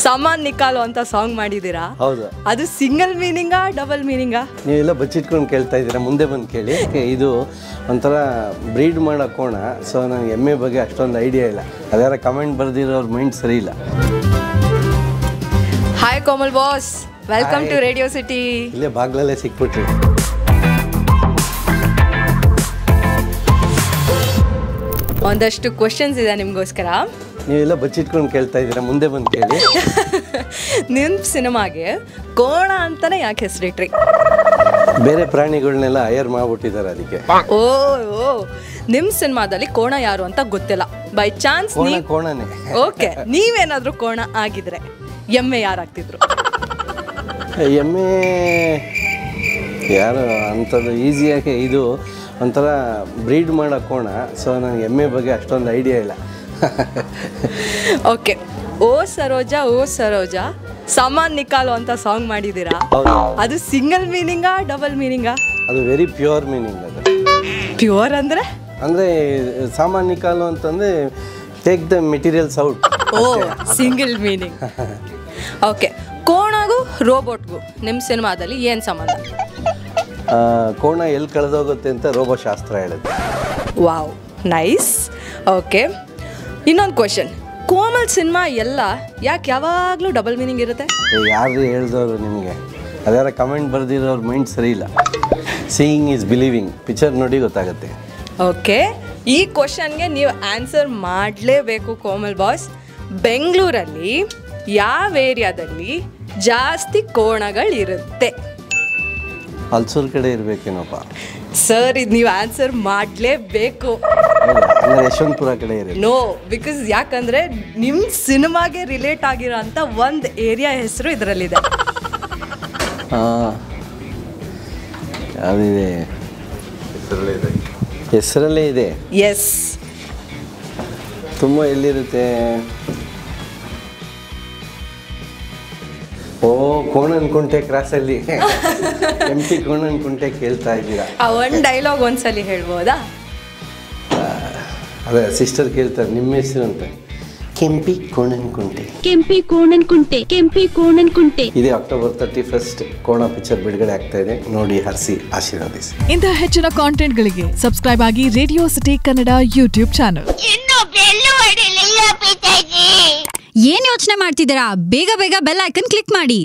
ಸಾಮಾನ್ ನಿಕಾಲು ಅಂತ ಸಾಂಗ್ ಮಾಡಿದ್ದೀರಾ. ಹೌದು. ಅದು ಸಿಂಗಲ್ ಮೀನಿಂಗಾ ಡಬಲ್ ಮೀನಿಂಗಾ? ನೀವೆಲ್ಲ ಬಚ್ಚಿಟ್ಕೊಂಡು ಕೇಳ್ತಾ ಇದ್ದೀರಾ, ಮುಂದೆ ಬಂದು ಕೇಳಿ. ಇದು ಒಂಥರ ಬ್ರೀಡ್ ಮಾಡೋ ಕೋಣ. ಸೊ ನನಗೆ ಎಮ್ಮೆ ಬಗ್ಗೆ ಅಷ್ಟೊಂದು ಐಡಿಯಾ ಇಲ್ಲ. ಅದ್ಯಾರ ಕಮೆಂಟ್ ಬರೆದಿರೋರ ಮೈಂಡ್ ಸರಿ ಇಲ್ಲ. Hi Komal boss, welcome to Radio City. ಇಲ್ಲೇ ಬಾಗ್ಲಲ್ಲೇ ಸಿಕ್ಬಿಟ್ರಿ. ಒಂದಷ್ಟು ಕ್ವಶನ್ಸ್ ಇದೆ ನಿಮಗೋಸ್ಕರ. ನೀವೆಲ್ಲ ಬಚ್ಚಿಟ್ಕೊಂಡು ಕೇಳ್ತಾ ಇದ್ದೀರಾ, ಮುಂದೆ ಬಂದು ಕೇಳಿ. ನಿಮ್ಮ ಸಿನಿಮಾಗೆ ಕೋಣ ಅಂತಾನೆ ಯಾಕೆ ಹೆಸರಿಟ್ರಿ? ಬೇರೆ ಪ್ರಾಣಿಗಳನ್ನೆಲ್ಲ ಹೈಯರ್ ಮಾಡ್ಬಿಟ್ಟಿದ್ದಾರೆ ಅದಕ್ಕೆ. ಓ ನಿಮ್ಮ ಸಿನಿಮಾದಲ್ಲಿ ಕೋಣ ಯಾರು ಅಂತ ಗೊತ್ತಿಲ್ಲ, ಬೈ ಚಾನ್ಸ್ ಕೋಣನೇ. ಓಕೆ, ನೀವೇನಾದ್ರೂ ಕೋಣ ಆಗಿದ್ರೆ ಎಮ್ಮೆ ಯಾರಾಗ್ತಿದ್ರು? ಎಮ್ಮೆ ಯಾರು ಅಂಥದ್ದು ಈಸಿಯಾಗಿ. ಇದು ಒಂಥರ ಬ್ರೀಡ್ ಮಾಡೋ ಕೋಣ. ಸೊ ನನಗೆ ಎಮ್ಮೆ ಬಗ್ಗೆ ಅಷ್ಟೊಂದು ಐಡಿಯಾ ಇಲ್ಲ. ಓಕೆ, ಓ ಸರೋಜಾ ಓ ಸರೋಜಾ ಸಾಮಾನ್ ನಿಕಾಲು ಅಂತ ಸಾಂಗ್ ಮಾಡಿದ್ದೀರಾ. ಅದು ಸಿಂಗಲ್ ಮೀನಿಂಗಾ ಡಬಲ್ ಮೀನಿಂಗಾ? ಅದು ವೆರಿ ಪ್ಯೂರ್ ಮೀನಿಂಗ್. ಅದು ಪ್ಯೂರ್ ಅಂದರೆ ಸಾಮಾನ್ ನಿಕಾಲು ಅಂತಂದರೆ take the materials out. Oh, single meaning. Okay, ಕೋಣಗೂ ರೋಬೋಟ್ಗೂ ನಿಮ್ಮ ಸಿನಿಮಾದಲ್ಲಿ ಏನು ಸಂಬಂಧ? ಕೋಣ ಎಲ್ಲಿ ಕಳೆದೋಗುತ್ತೆ ಅಂತ ರೋಬೋ ಶಾಸ್ತ್ರ ಹೇಳುತ್ತೆ. Wow, nice. ಓಕೆ, ಇನ್ನೊಂದು ಕ್ವಶನ್. ಕೋಮಲ್ ಸಿನಿಮಾ ಎಲ್ಲ ಯಾಕೆ ಯಾವಾಗಲೂ ಡಬಲ್ ಮೀನಿಂಗ್ ಇರುತ್ತೆ? ಯಾರು ಹೇಳ್ದವರು ನಿಮಗೆ? ಅದ್ಯಾರ ಕಮೆಂಟ್ ಬರೆದಿರೋರ ಮೈಂಡ್ ಸರಿ ಇಲ್ಲ. Seeing is believing. ಪಿಕ್ಚರ್ ನೋಡಿ ಗೊತ್ತಾಗುತ್ತೆ. ಓಕೆ, ಈ ಕ್ವಶನ್ಗೆ ನೀವು ಆನ್ಸರ್ ಮಾಡಲೇಬೇಕು ಕೋಮಲ್ ಬಾಸ್. ಬೆಂಗಳೂರಲ್ಲಿ ಯಾವ ಏರಿಯಾದಲ್ಲಿ ಜಾಸ್ತಿ ಕೋಣಗಳಿರುತ್ತೆ? ಹಲ್ಸೂರ್ ಕಡೆ ಇರಬೇಕೇನಪ್ಪ ಸರ್, ಇದು ನೀವು ಆನ್ಸರ್ ಮಾಡಲೇಬೇಕು. ಯಶವಂತಪುರ ಕಡೆ ಇರುತ್ತೆ. ನೋ, ಬಿಕಾಸ್ ಯಾಕಂದರೆ ನಿಮ್ಮ ಸಿನಿಮಾಗೆ ರಿಲೇಟ್ ಆಗಿರೋ ಅಂಥ ಒಂದು ಏರಿಯಾ ಹೆಸರು ಇದರಲ್ಲಿದೆ. ಯಾವಿದೆ? ಹೆಸರಲ್ಲೇ ಇದೆ. ಎಸ್. ತುಂಬ ಎಲ್ಲಿರುತ್ತೆ? ಓ, ಕೋಣನಕುಂಟೆ ಕ್ರಾಸಲ್ಲಿ. ಎಂಪಿ ಕೋಣನಕುಂಟೆ ಕೇಳ್ತಾ ಇದ್ದೀರಾ? ಆ ಒಂದು ಡೈಲಾಗ್ ಒಂದ್ಸಲಿ ಹೇಳ್ಬೋದಾ? ಅದೇ ಸಿಸ್ಟರ್ ಕೇಳ್ತಾರೆ, ನಿಮ್ಮ ಹೆಸರು ಅಂತ. ಕೆಂಪಿ ಕೋಣನಕುಂಟೆ. ಕೆಂಪಿ ಕೋಣನಕುಂಟೆ. ಕೆಂಪಿ ಕೋಣನಕುಂಟೆ. ಇದೇ ಅಕ್ಟೋಬರ್ 31 ಕೋಣ ಪಿಕ್ಚರ್ ಬಿಡುಗಡೆ ಆಗ್ತಾ ಇದೆ. ನೋಡಿ, ಹರಿಸಿ, ಆಶೀರ್ವದಿಸಿ. ಇಂತಹ ಹೆಚ್ಚಿನ ಕಾಂಟೆಂಟ್ಗಳಿಗೆ ಸಬ್ಸ್ಕ್ರೈಬ್ ಆಗಿ radio city Kannada YouTube channel. ಏನ್ ಯೋಚನೆ ಮಾಡ್ತಿದ್ದೀರಾ? ಬೇಗ ಬೇಗ ಬೆಲ್ ಐಕನ್ ಕ್ಲಿಕ್ ಮಾಡಿ.